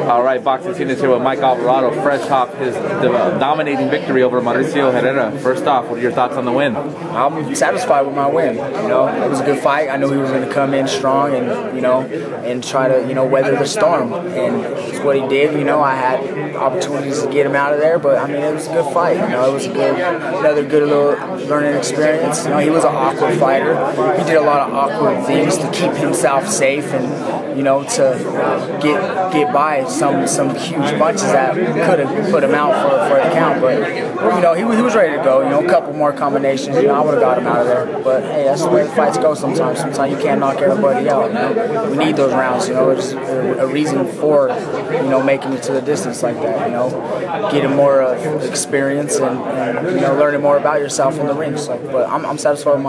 All right, Boxing Scene is here with Mike Alvarado, fresh off his dominating victory over Mauricio Herrera. First off, what are your thoughts on the win? I'm satisfied with my win. You know, it was a good fight. I knew he was going to come in strong and, and try to, weather the storm. And it's what he did. I had opportunities to get him out of there, but I mean, it was a good fight. It was another good little learning experience. He was an awkward fighter. He did a lot of awkward things to keep himself safe and, to get by some huge punches that could have put him out for the count. But he was ready to go. A couple more combinations. I would have got him out of there. But hey, that's the way fights go sometimes. Sometimes you can't knock everybody out. We need those rounds. There's a reason for making it to the distance like that. Getting more experience and learning more about yourself in the ring. So, but I'm satisfied with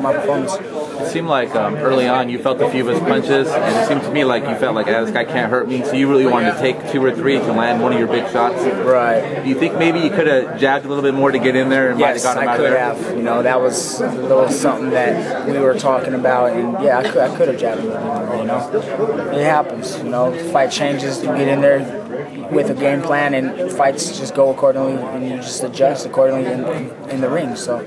my performance. It seemed like early on you felt a few of his punches, and it seemed to me like you felt like, this guy can't hurt me, so you really wanted to take 2 or 3 to land one of your big shots. Right. Do you think maybe you could have jabbed a little bit more to get in there and might have got him out of there? Yes, I could have. That was something that we were talking about, and yeah, I could have jabbed a little bit more. It happens. The fight changes. You get in there with a game plan, and fights just go accordingly, and you just adjust accordingly in the ring. So,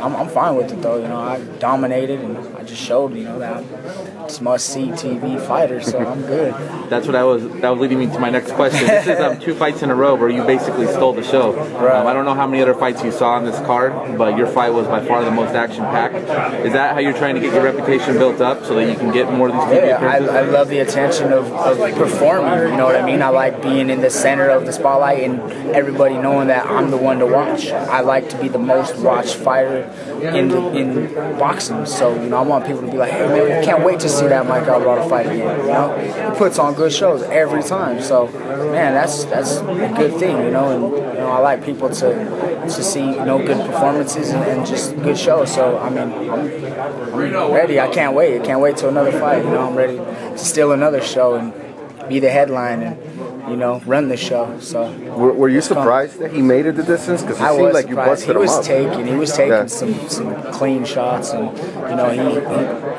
I'm fine with it though. I dominated, and I just showed that it's must-see TV fighter, so I'm good. That was leading me to my next question. This is 2 fights in a row where you basically stole the show. Right. I don't know how many other fights you saw on this card, but your fight was by far the most action-packed. Is that how you're trying to get your reputation built up so that you can get more of these TV appearances? I love the attention of performing. You know what I mean? I like being in the center of the spotlight and everybody knowing that I'm the one to watch. I like to be the most watched fighter in boxing. So I want people to be like, hey man, we can't wait to see that Mike Alvarado fight again. He puts on good shows every time. So man, that's a good thing. And I like people to see good performances and just good shows. So I mean, I'm ready. I can't wait. I can't wait till another fight. I'm ready to steal another show and be the headline and run the show. So were you surprised that he made it the distance? Because it seemed like you busted him up. He was taking some clean shots, and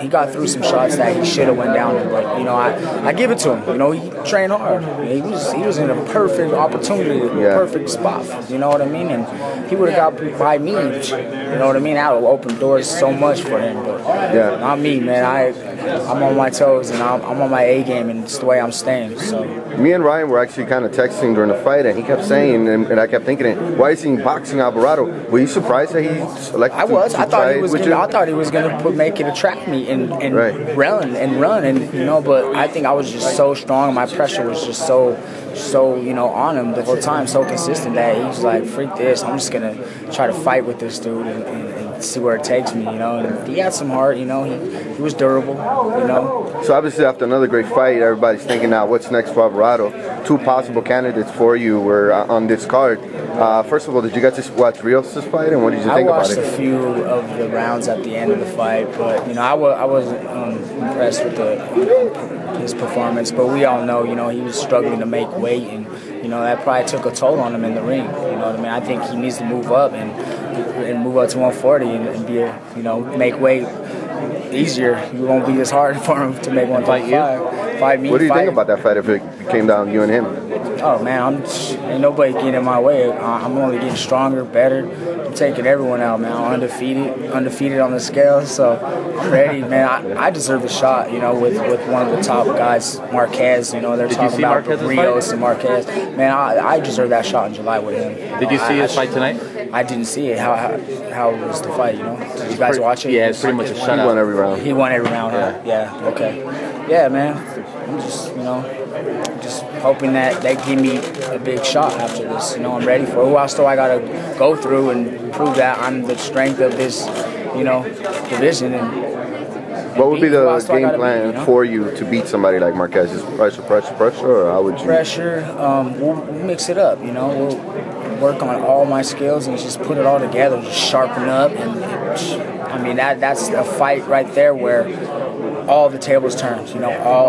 he got through some shots that he should have went down. But I give it to him. He trained hard. He was in a perfect opportunity, perfect spot. You know what I mean? And he would have got by me. You know what I mean? That would open doors so much for him. But not me, man. I'm on my toes and I'm on my A game, and it's the way I'm staying. So me and Ryan were actually kind of texting during the fight, and he kept saying, and I kept thinking, why is he boxing Alvarado? Were you surprised that he selected? I was. I thought he was gonna make it attract me and run, and but I think I was just so strong. My pressure was just so on him the whole time, so consistent that he was like, freak this, I'm just gonna try to fight with this dude and see where it takes me, and he had some heart, he was durable, So obviously after another great fight, everybody's thinking now, what's next for Alvarado? 2 possible candidates for you were on this card. First of all, did you guys just watch Rios' fight, and what did you think about it? I watched a few of the rounds at the end of the fight, but I wasn't impressed with his performance, but we all know, he was struggling to make weight, and that probably took a toll on him in the ring. You know what I mean? I think he needs to move up and move up to 140 and be make weight easier. It won't be as hard for him to make 135. Fight me. What do you think about that fight if it came down to you and him? Oh man, ain't nobody getting in my way. I'm only getting stronger, better. I'm taking everyone out, man. I'm undefeated on the scale, so I'm ready, man. I deserve a shot, with one of the top guys, Marquez. They're talking about Rios and Marquez. Man, I deserve that shot in July with him. Did you see his fight tonight? I didn't see it. How was the fight? Did you guys watch it? Yeah, it's pretty much a shutout. He won every round. He won every round. Yeah. Okay. Yeah, man. I'm just just hoping that they give me a big shot after this. I'm ready for it. Who else do I gotta go through and prove that I'm the strength of this, division? And what would be the game plan for you to beat somebody like Marquez? Is pressure, or how would you? Pressure. We'll mix it up. We'll work on all my skills and just put it all together, just sharpen up. And I mean, that's a fight right there where all the tables turn.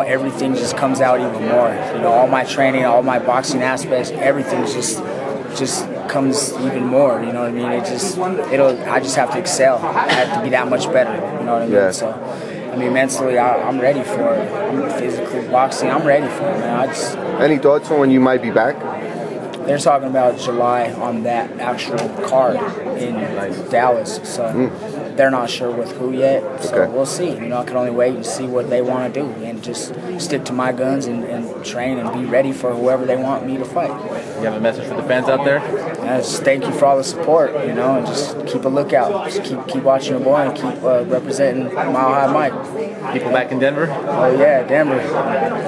Everything just comes out even more. All my training, all my boxing aspects, everything just comes even more. You know what I mean? I just have to excel. I have to be that much better. You know what I mean? So I mean, mentally, I'm ready for it. I'm physically boxing. I'm ready for it, man. Any thoughts on when you might be back? They're talking about July on that actual card in Dallas, so they're not sure with who yet. So we'll see. You know, I can only wait and see what they want to do, and just stick to my guns and train and be ready for whoever they want me to fight. You have a message for the fans out there? Just thank you for all the support, you know, and just keep a lookout. Just keep watching your boy and keep representing Mile High Mike. People back in Denver? Oh yeah, Denver,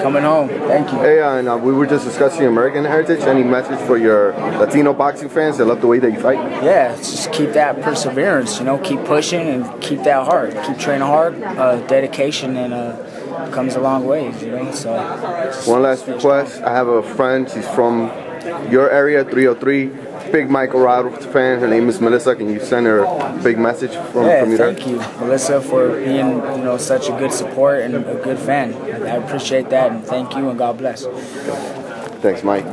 coming home. Thank you. Hey, and we were just discussing American heritage. Any message for your Latino boxing fans that love the way that you fight? Yeah, just keep that perseverance, you know, keep pushing and keep that heart. Keep training hard, dedication, and comes a long ways, you know. So. One last request. I have a friend. She's from your area, 303. Big Mike Alvarado fan. Her name is Melissa. Can you send her a big message from you? Thank you, Melissa, for being such a good support and a good fan. I appreciate that, and thank you, and God bless. Thanks, Mike.